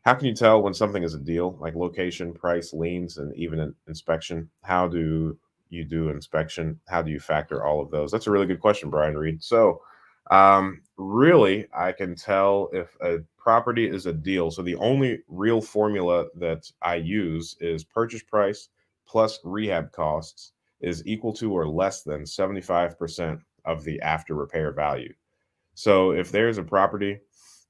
How can you tell when something is a deal, like location, price, liens, and even an inspection? How do you do inspection? How do you factor all of those? That's a really good question, Brian Reed. Really, I can tell if a property is a deal. So the only real formula that I use is purchase price plus rehab costs is equal to or less than 75% of the after repair value. So if there's a property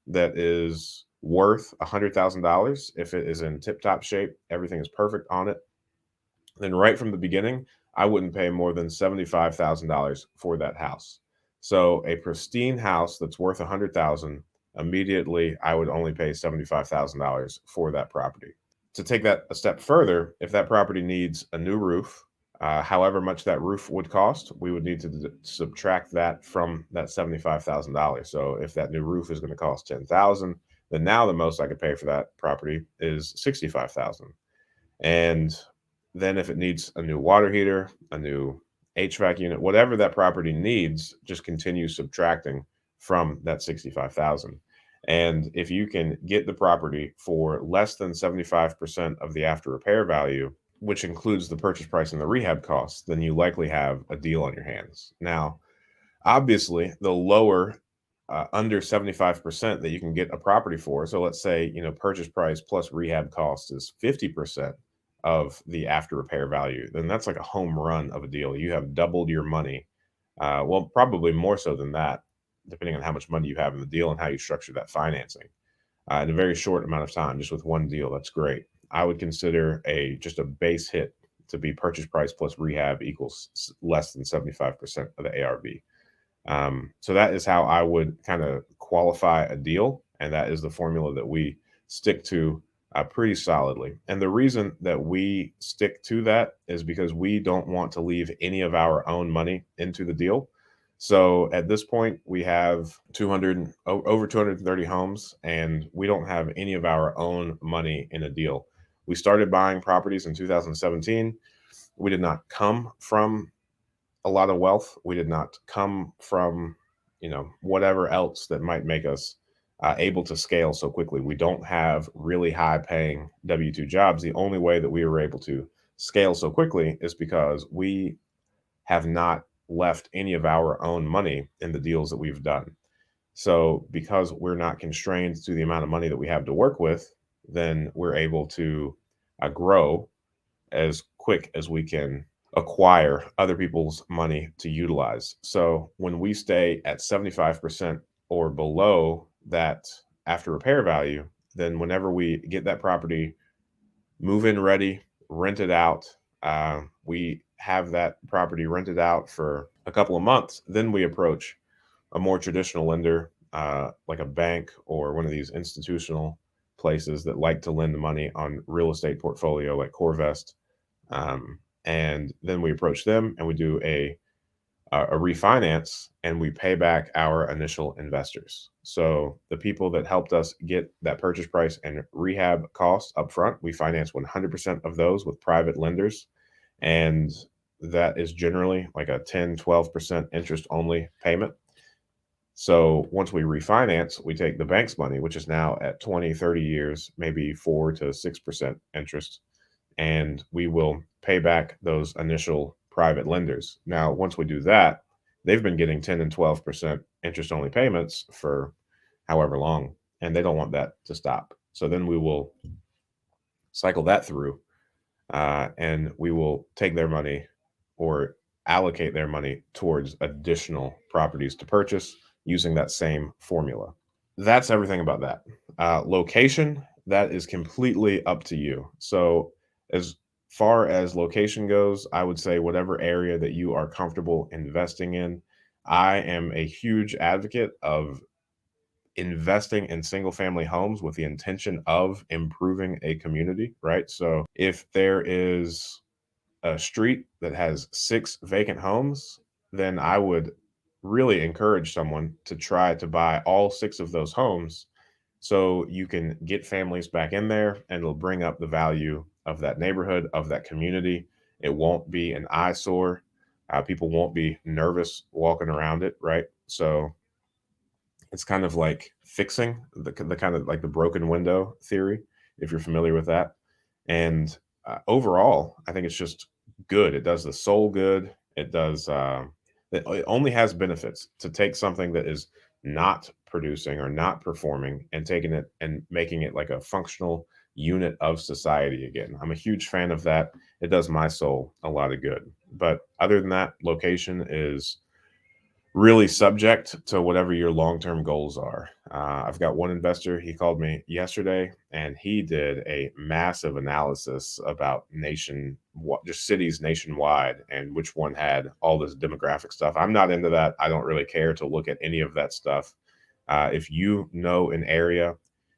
that is worth $100,000, if it is in tip top shape, everything is perfect on it, then right from the beginning, I wouldn't pay more than $75,000 for that house. So a pristine house that's worth 100,000, immediately I would only pay $75,000 for that property. To take that a step further, if that property needs a new roof, however much that roof would cost, we would need to subtract that from that $75,000. So if that new roof is going to cost 10,000, then now the most I could pay for that property is 65,000. And then if it needs a new water heater, a new HVAC unit, whatever that property needs, just continue subtracting from that 65,000. And if you can get the property for less than 75% of the after repair value, which includes the purchase price and the rehab costs, then you likely have a deal on your hands. Now, obviously, the lower under 75% that you can get a property for. So let's say, purchase price plus rehab cost is 50% of the after repair value. Then that's like a home run of a deal. You have doubled your money. Well, probably more so than that, depending on how much money you have in the deal and how you structure that financing in a very short amount of time, just with one deal. That's great. I would consider just a base hit to be purchase price plus rehab equals less than 75% of the ARV. So that is how I would kind of qualify a deal, and that is the formula that we stick to pretty solidly. And the reason that we stick to that is because we don't want to leave any of our own money into the deal. So at this point, we have over 230 homes, and we don't have any of our own money in a deal. We started buying properties in 2017. We did not come from a lot of wealth. We did not come from, whatever else that might make us able to scale so quickly. We don't have really high paying W 2 jobs. The only way that we were able to scale so quickly is because we have not left any of our own money in the deals that we've done. So, because we're not constrained to the amount of money that we have to work with, then we're able to grow as quick as we can acquire other people's money to utilize. So when we stay at 75% or below that after repair value, then whenever we get that property move in ready, rent it out, we have that property rented out for a couple of months, then we approach a more traditional lender, like a bank or one of these institutional places that like to lend money on real estate portfolio like Corvest. And then we approach them and we do a refinance and we pay back our initial investors. So the people that helped us get that purchase price and rehab costs up front, we finance 100% of those with private lenders. And that is generally like a 10-12% interest only payment. So once we refinance, we take the bank's money, which is now at 20, 30 years, maybe 4 to 6% interest, and we will pay back those initial private lenders. Now, once we do that, they've been getting 10 and 12% interest only payments for however long, and they don't want that to stop. So then we will cycle that through, and we will take their money or allocate their money towards additional properties to purchase using that same formula. That's everything about that. Location, that is completely up to you. So, as far as location goes, I would say whatever area that you are comfortable investing in. I am a huge advocate of investing in single family homes with the intention of improving a community, right? So, if there is a street that has 6 vacant homes, then I would really encourage someone to try to buy all 6 of those homes so you can get families back in there and it'll bring up the value of that neighborhood, of that community. It won't be an eyesore. People won't be nervous walking around it, right? So It's kind of like fixing the kind of like the broken window theory, if you're familiar with that. And overall, I think it's just good. It does the soul good. It does. It only has benefits to take something that is not producing or not performing and taking it and making it like a functional unit of society again. I'm a huge fan of that. It does my soul a lot of good. But other than that, location is really subject to whatever your long-term goals are. I've got one investor, he called me yesterday and he did a massive analysis about just cities nationwide and which one had all this demographic stuff. I'm not into that. I don't really care to look at any of that stuff. If you know an area,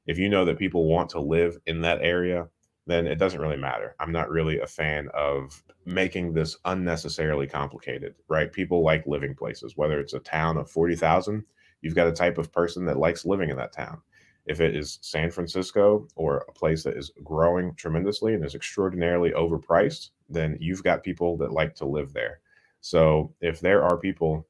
if you know that people want to live in that area, then it doesn't really matter. I'm not really a fan of making this unnecessarily complicated, right? People like living places, whether it's a town of 40,000, you've got a type of person that likes living in that town. If it is San Francisco or a place that is growing tremendously and is extraordinarily overpriced, then you've got people that like to live there. So if there are people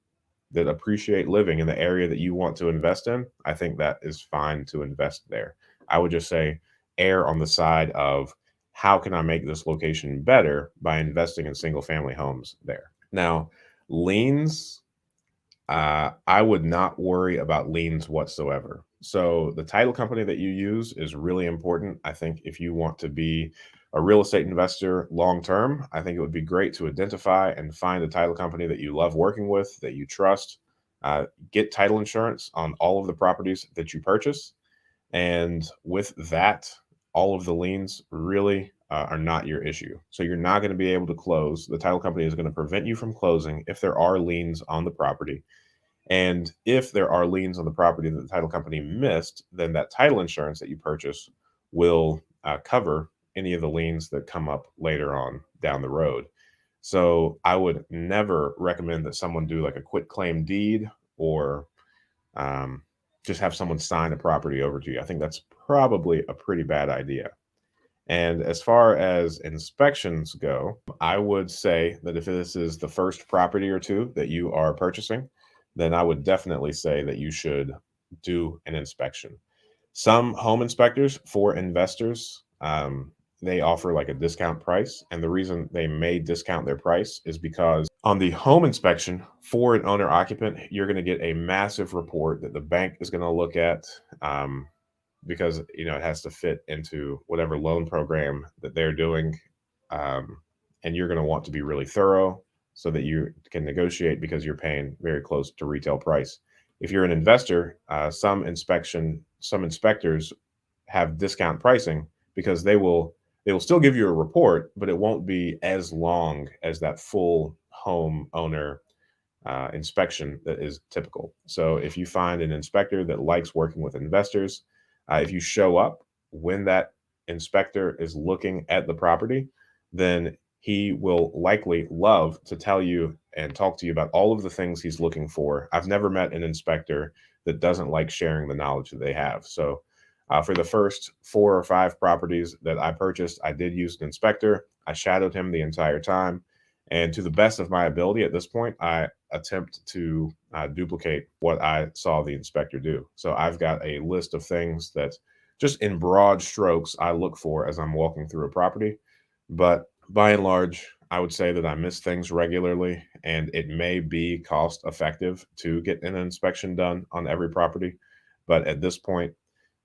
that appreciate living in the area that you want to invest in, I think that is fine to invest there. I would just say err on the side of how can I make this location better by investing in single family homes there. Now, liens, I would not worry about liens whatsoever. So the title company that you use is really important. I think if you want to be a real estate investor long term, I think it would be great to identify and find a title company that you love working with, that you trust. Get title insurance on all of the properties that you purchase. And with that, all of the liens really are not your issue. So you're not going to be able to close. The title company is going to prevent you from closing if there are liens on the property. And if there are liens on the property that the title company missed, then that title insurance that you purchase will cover any of the liens that come up later on down the road. So I would never recommend that someone do like a quit claim deed or um, just have someone sign a property over to you. I think that's probably a pretty bad idea. And as far as inspections go, I would say that if this is the first property or two that you are purchasing, then I would definitely say that you should do an inspection. Some home inspectors for investors, they offer like a discount price. And the reason they may discount their price is because on the home inspection for an owner occupant, you're going to get a massive report that the bank is going to look at. Because it has to fit into whatever loan program that they're doing, um, and you're going to want to be really thorough so that you can negotiate because you're paying very close to retail price. If you're an investor, some inspectors have discount pricing because they will still give you a report, but it won't be as long as that full home owner inspection that is typical. So if you find an inspector that likes working with investors, if you show up when that inspector is looking at the property, then he will likely love to tell you and talk to you about all of the things he's looking for. I've never met an inspector that doesn't like sharing the knowledge that they have. So for the first 4 or 5 properties that I purchased, I did use an inspector. I shadowed him the entire time. And to the best of my ability at this point, I attempt to duplicate what I saw the inspector do. So I've got a list of things that just in broad strokes I look for as I'm walking through a property. But by and large, I would say that I miss things regularly, and it may be cost effective to get an inspection done on every property. But at this point,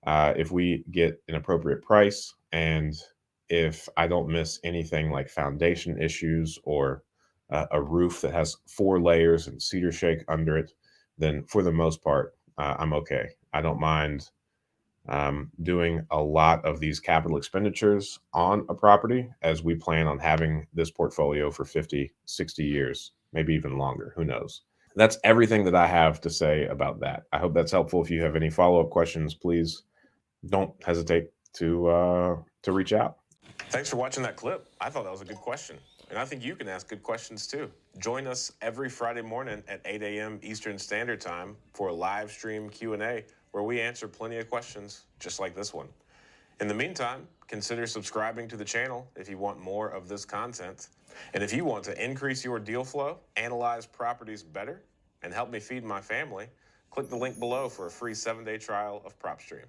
if we get an appropriate price and if I don't miss anything like foundation issues or a roof that has 4 layers and cedar shake under it, then for the most part, I'm okay. I don't mind doing a lot of these capital expenditures on a property as we plan on having this portfolio for 50, 60 years, maybe even longer. Who knows? That's everything that I have to say about that. I hope that's helpful. If you have any follow up questions, please don't hesitate to reach out. Thanks for watching that clip. I thought that was a good question. And I think you can ask good questions too. Join us every Friday morning at 8 a.m. Eastern Standard Time for a live stream Q&A where we answer plenty of questions just like this one. In the meantime, consider subscribing to the channel if you want more of this content. And if you want to increase your deal flow, analyze properties better, and help me feed my family, Click the link below for a free 7-day trial of PropStream.